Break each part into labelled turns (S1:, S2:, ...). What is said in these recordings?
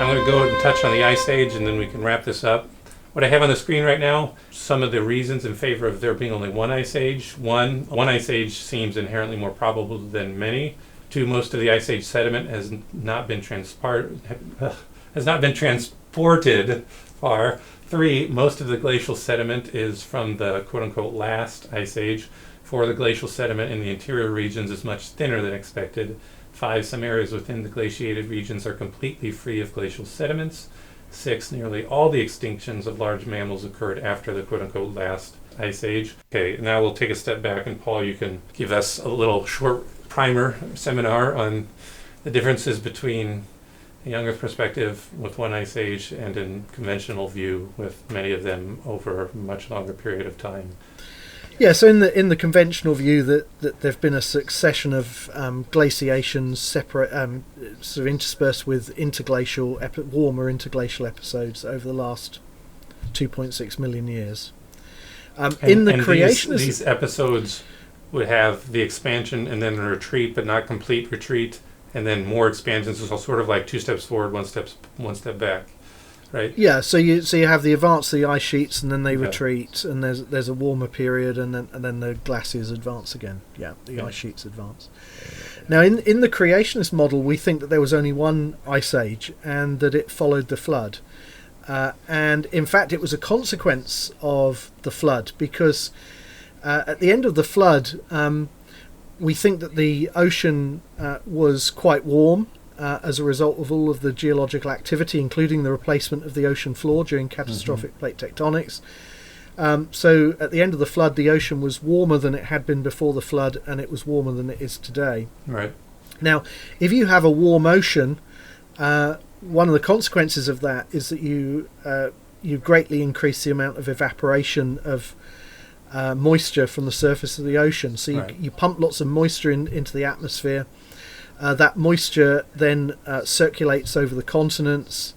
S1: I'm going to go and touch on the Ice Age, and then we can wrap this up. What I have on the screen right now, some of the reasons in favor of there being only one Ice Age. One Ice Age seems inherently more probable than many. Two, most of the Ice Age sediment has not been transported far. Three, most of the glacial sediment is from the quote-unquote last Ice Age. Four, the glacial sediment in the interior regions is much thinner than expected. Five, some areas within the glaciated regions are completely free of glacial sediments. Six, nearly all the extinctions of large mammals occurred after the quote-unquote last Ice Age. Okay, now we'll take a step back, and Paul, you can give us a little short primer seminar on the differences between a young Earth perspective with one Ice Age and a conventional view with many of them over a much longer period of time.
S2: Yeah, so in the conventional view that there've been a succession of glaciations separate, sort of interspersed with warmer interglacial episodes over the last 2.6 million years.
S1: These episodes would have the expansion and then a retreat, but not complete retreat, and then more expansions. It's all sort of like 2 steps forward, one step back, right?
S2: Yeah. So you have the advance of the ice sheets, and then they retreat, and there's a warmer period, and then the glaciers advance again. Yeah, the ice sheets advance. Now, in the creationist model, we think that there was only one ice age, and that it followed the flood. And in fact, it was a consequence of the flood, because at the end of the flood, we think that the ocean was quite warm as a result of all of the geological activity, including the replacement of the ocean floor during catastrophic plate tectonics. So at the end of the flood, the ocean was warmer than it had been before the flood, and it was warmer than it is today.
S1: Right.
S2: Now, if you have a warm ocean, one of the consequences of that is that you greatly increase the amount of evaporation of moisture from the surface of the ocean. So you pump lots of moisture into the atmosphere. That moisture then circulates over the continents,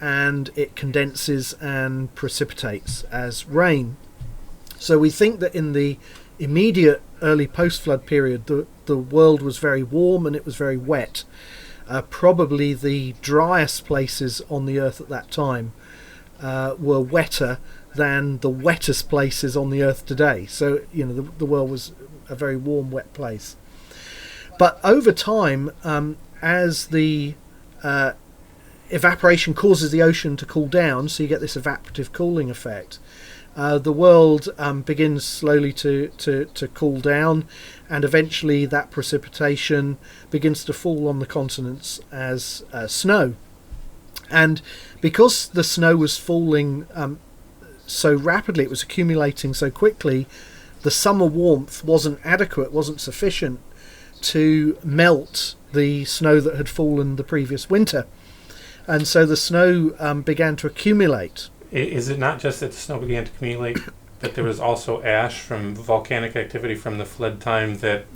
S2: and it condenses and precipitates as rain. So we think that in the immediate early post-flood period, the world was very warm and it was very wet. Probably the driest places on the Earth at that time were wetter than the wettest places on the Earth today. So, the world was a very warm, wet place. But over time, as the evaporation causes the ocean to cool down, so you get this evaporative cooling effect, the world begins slowly to cool down, and eventually that precipitation begins to fall on the continents as snow. And because the snow was falling so rapidly, it was accumulating so quickly, the summer warmth wasn't adequate, wasn't sufficient to melt the snow that had fallen the previous winter. And so the snow began to accumulate.
S1: Is it not just that the snow began to accumulate, that there was also ash from volcanic activity from the flood time that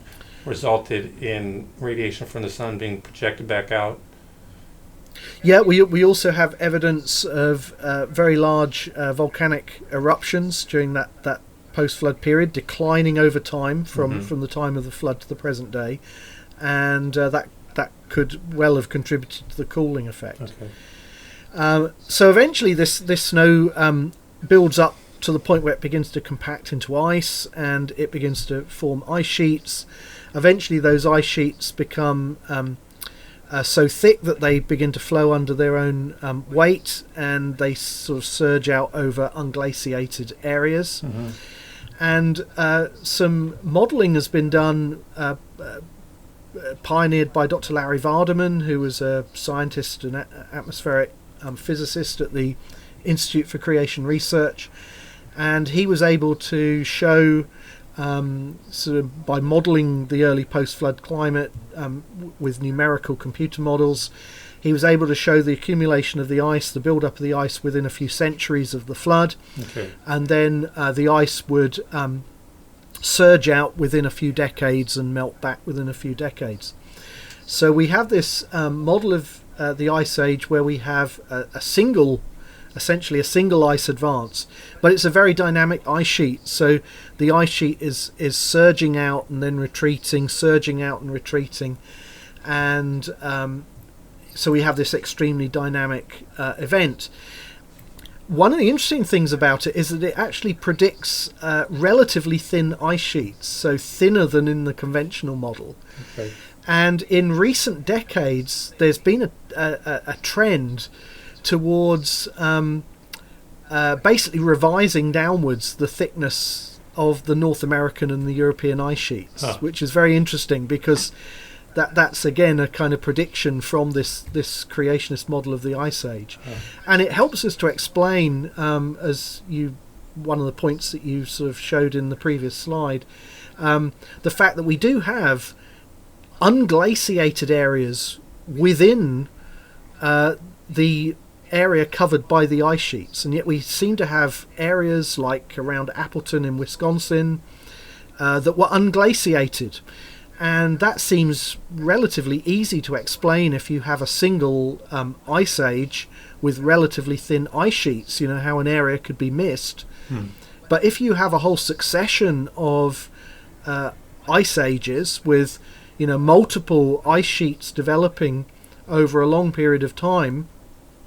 S1: resulted in radiation from the sun being projected back out?
S2: Yeah, we also have evidence of very large volcanic eruptions during that post-flood period, declining over time from the time of the flood to the present day, and that could well have contributed to the cooling effect.
S1: Okay.
S2: So eventually this snow builds up to the point where it begins to compact into ice, and it begins to form ice sheets. Eventually those ice sheets become so thick that they begin to flow under their own weight, and they sort of surge out over unglaciated areas. And some modelling has been done, pioneered by Dr. Larry Vardaman, who was a scientist and atmospheric physicist at the Institute for Creation Research, and he was able to show, sort of by modelling the early post-flood climate with numerical computer models, he was able to show the accumulation of the ice, the build-up of the ice within a few centuries of the flood, and then the ice would surge out within a few decades and melt back within a few decades. So we have this model of the Ice Age where we have essentially a single ice advance, but it's a very dynamic ice sheet. So the ice sheet is surging out and then retreating, surging out and retreating, and so we have this extremely dynamic event. One of the interesting things about it is that it actually predicts relatively thin ice sheets, so thinner than in the conventional model.
S1: Okay.
S2: And in recent decades, there's been a trend towards basically revising downwards the thickness of the North American and the European ice sheets, which is very interesting because that's again a kind of prediction from this creationist model of the Ice Age, and it helps us to explain, one of the points that you sort of showed in the previous slide, the fact that we do have unglaciated areas within the area covered by the ice sheets, and yet we seem to have areas like around Appleton in Wisconsin that were unglaciated. And that seems relatively easy to explain if you have a single ice age with relatively thin ice sheets, how an area could be missed. But if you have a whole succession of ice ages with multiple ice sheets developing over a long period of time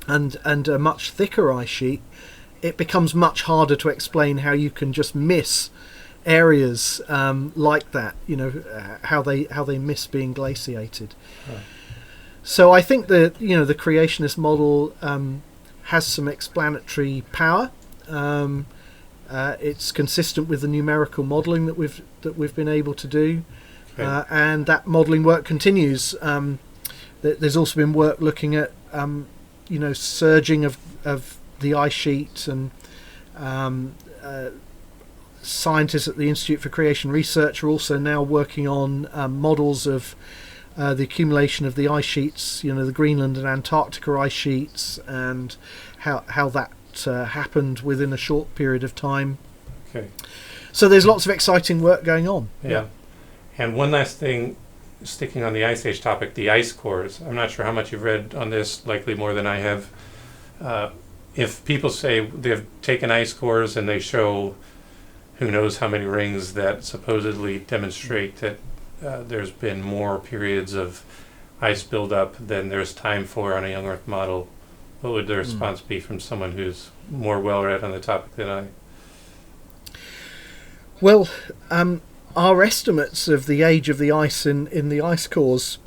S2: and a much thicker ice sheet, it becomes much harder to explain how you can just miss areas like that, how they miss being glaciated. So I think that the creationist model has some explanatory power. It's consistent with the numerical modelling that we've been able to do, and that modelling work continues. There's also been work looking at surging of the ice sheet, and scientists at the Institute for Creation Research are also now working on models of the accumulation of the ice sheets, the Greenland and Antarctica ice sheets, and how that happened within a short period of time.
S1: Okay.
S2: So there's lots of exciting work going on.
S1: Yeah. And one last thing, sticking on the Ice Age topic, the ice cores. I'm not sure how much you've read on this, likely more than I have. If people say they've taken ice cores and they show who knows how many rings that supposedly demonstrate that there's been more periods of ice buildup than there's time for on a young Earth model, what would the response be from someone who's more well-read on the topic than I?
S2: Well, our estimates of the age of the ice in the ice cores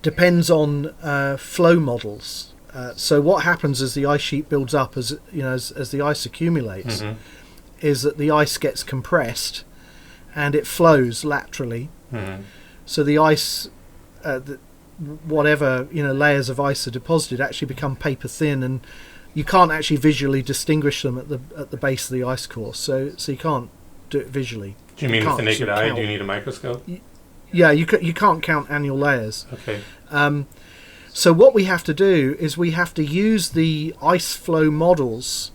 S2: depends on flow models. So what happens as the ice sheet builds up, as the ice accumulates, is that the ice gets compressed and it flows laterally. So the ice, whatever layers of ice are deposited, actually become paper thin, and you can't actually visually distinguish them at the base of the ice core. So you can't do it visually.
S1: Do you mean with the naked eye? Do you need a microscope?
S2: Yeah, you can't count annual layers.
S1: Okay.
S2: So what we have to do is we have to use the ice flow models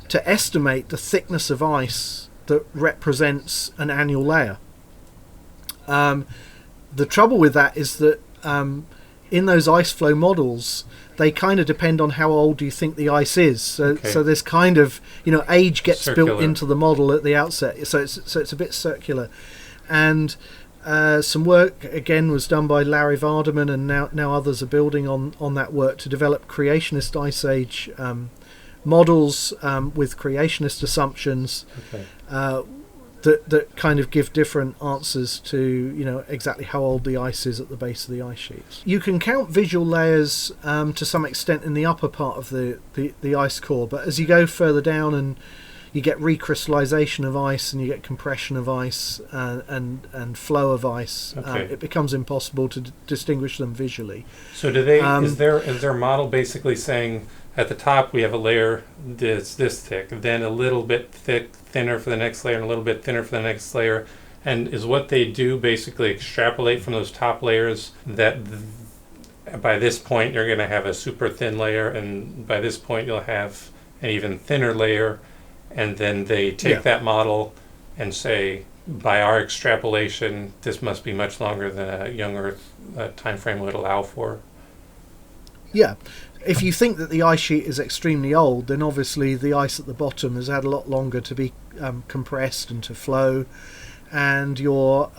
S2: to estimate the thickness of ice that represents an annual layer. The trouble with that is that in those ice flow models, they kind of depend on how old you think the ice is. So there's kind of age gets
S1: circular.
S2: Built into the model at the outset. So it's a bit circular, and some work again was done by Larry Vardaman, and now others are building on that work to develop creationist ice age models with creationist assumptions that kind of give different answers to exactly how old the ice is at the base of the ice sheets. You can count visual layers to some extent in the upper part of the ice core, but as you go further down and you get recrystallization of ice and you get compression of ice and flow of ice, it becomes impossible to distinguish them visually.
S1: So do they? Is their model basically saying at the top we have a layer that's this thick, then a little bit thinner for the next layer, and a little bit thinner for the next layer, and is what they do basically extrapolate from those top layers that by this point you're going to have a super thin layer, and by this point you'll have an even thinner layer, and then they take that model and say, by our extrapolation, this must be much longer than a young Earth time frame would allow for. Yeah.
S2: If you think that the ice sheet is extremely old, then obviously the ice at the bottom has had a lot longer to be compressed and to flow, and your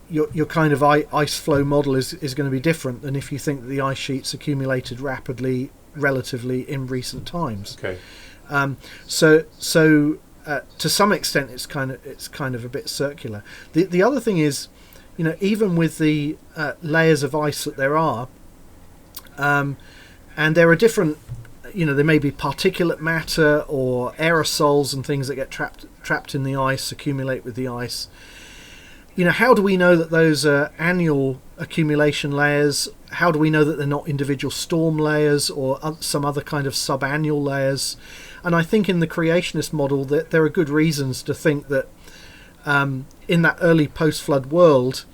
S2: your kind of ice flow model is going to be different than if you think that the ice sheets accumulated rapidly, relatively in recent times.
S1: Okay.
S2: So to some extent, it's kind of a bit circular. The other thing is, even with the layers of ice that there are, and there are different, there may be particulate matter or aerosols and things that get trapped in the ice, accumulate with the ice. How do we know that those are annual accumulation layers? How do we know that they're not individual storm layers or some other kind of subannual layers? And I think in the creationist model that there are good reasons to think that in that early post-flood world,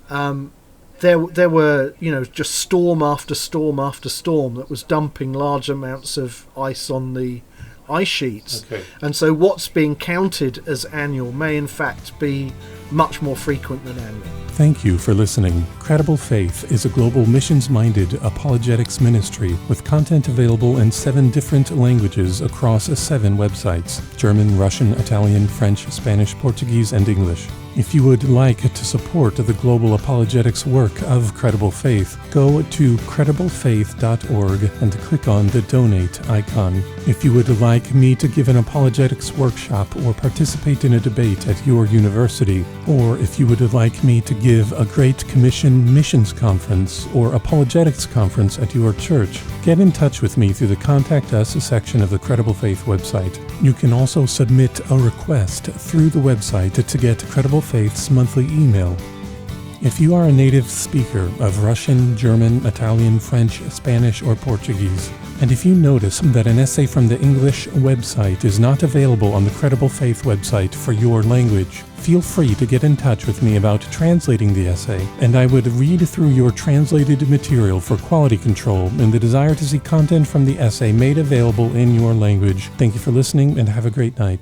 S2: there were just storm after storm after storm that was dumping large amounts of ice on the ice sheets.
S1: Okay.
S2: And so what's being counted as annual may in fact be much more frequent than annual.
S3: Thank you for listening. Credible Faith is a global missions-minded apologetics ministry with content available in 7 different languages across 7 websites: German, Russian, Italian, French, Spanish, Portuguese, and English. If you would like to support the global apologetics work of Credible Faith, go to crediblefaith.org and click on the donate icon. If you would like me to give an apologetics workshop or participate in a debate at your university, or if you would like me to give a Great Commission missions conference or apologetics conference at your church, get in touch with me through the Contact Us section of the Credible Faith website. You can also submit a request through the website to get Credible Faith's monthly email. If you are a native speaker of Russian, German, Italian, French, Spanish, or Portuguese, and if you notice that an essay from the English website is not available on the Credible Faith website for your language, feel free to get in touch with me about translating the essay, and I would read through your translated material for quality control and the desire to see content from the essay made available in your language. Thank you for listening, and have a great night.